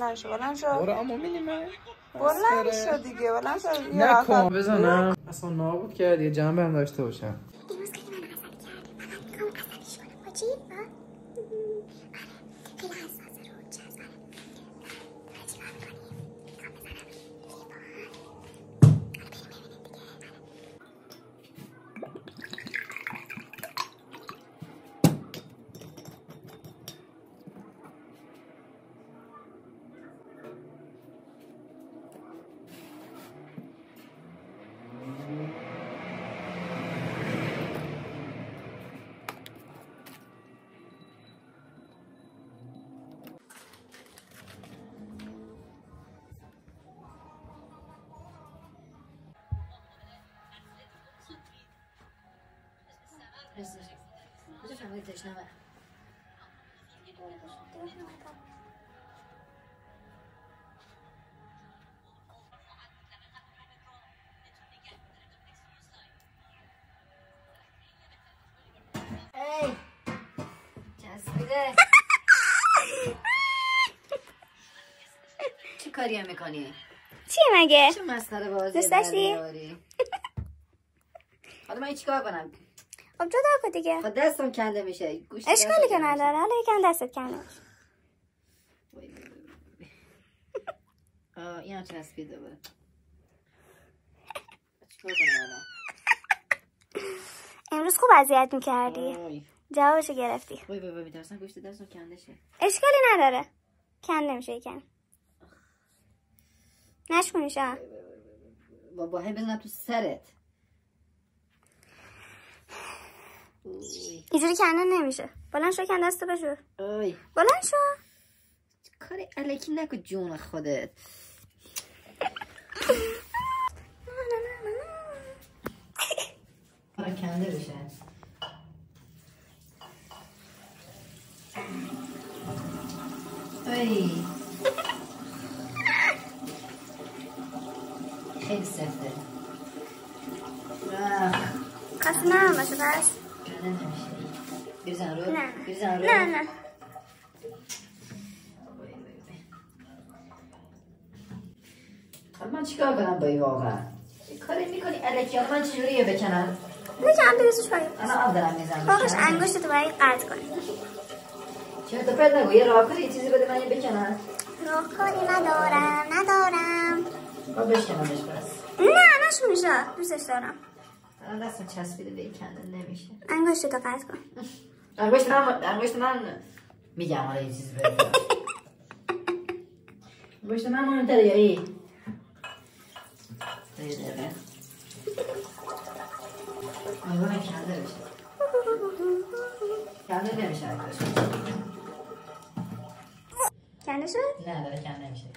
بلند شو برو اما مینیمه بلند شو دیگه بلند شو نکن بزنم اصلا نابود کرد یه جنبه هم داشته باشم دیروز خیلی من عصبی کردی من هم میخوام عصبیش کنم با چی؟ خیلی حساسه رو جذبه چیکار میکنیم؟ میخوام بزنم کجا فهمید تشنمه؟ ای چسبیده چه کاری هم میکنی؟ چیه مگه؟ چه مسخره بازی دوست داشتی؟ حالا من چیکار کنم؟ خب جدا کن دیگه. خب دستم کنده میشه. اشکالی که نداره. حالا یکم دستت کنده میشه. این هم چسبیده بود. چیکار کنم حالا؟ امروز خوب اذیت میکردی. جوابشو گرفتی. وای میترسم گوشت دستم کنده شه. اشکالی نداره. کنده میشه یکم. نشکنیش ها. بابا هم بزنم تو سرت. اینجوری کنده نمیشه. بلند شو کن دستو بشور. بلند شو. کاری الکی نکن جون خودت. آره کنده بشه. خیلی سفته. خسته نرم باشه پس. کنده نمیشه. بریزن رو؟ نه بریزن رو؟ نه من چیکار کنم با این واقعا؟ کاری میکنی الکی ها من چجوریه بکنم؟ نکم بریزش پایین. الان آب دارم میزنم. باقش انگشتتو برای قطع کنی. چرا تو پرد نگو یه راهکاری یه چیزی بده من یه بکنم. راهکاری ندارم. با بشکنمش بس. نه نشونیشه دوستش دارم. الان دستم چسبیده به این کنده نمیشه. انگشتتو قطع کن. انگشت من میگم حالا یه چیزی بده. انگشت من مهمتره یا ای؟ یه دقیقه. آیوان کنده بشه. کنده نمیشه کنده شد؟ نه داره کنده نمیشه.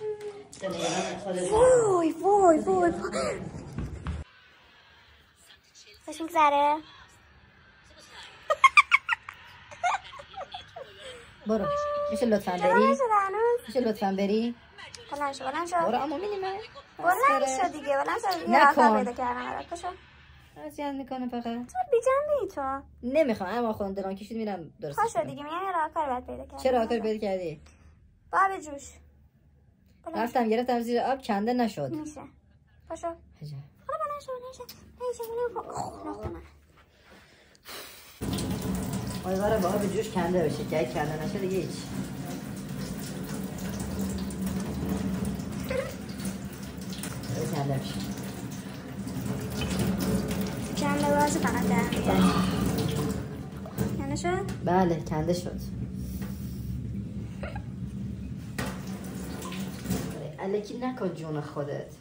وای خوش میگذره؟ برو میشه لطفا بری؟ میشه لطفا بری؟ بلند شو برو اما مینیمه بلند شو دیگه بلند شو یه راهکار پیدا کردم برات پاشو اذیت میکنه فقط تو بی جنبه‌ای تو نمیخوام اما خودم دلم کشید میرم درست پاشو دیگه میگم یه راهکار باید پیدا کردم چه راهکار پیدا کردی؟ باب جوش رفتم گرفتم زیر آب کنده نشد میشه پاشو عجب حالا بلند شو نخونم امیدوارم با آب جوش کنده بشه که اگه کنده نشه دیگه هیچ کنده بشه کنده بازی فقط در کنده شد؟ بله کنده شد الکی نکن جون خودت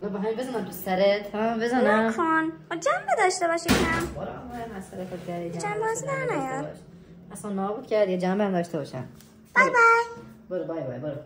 بابا همین بزنم تو سرت بزنم نکن و جنبه داشته باشی کم برو همه مسئله خود کردی جنبه بازی در نیاد اصلا نابود کردی جنبه هم داشته باشم بای بای برو بای بای برو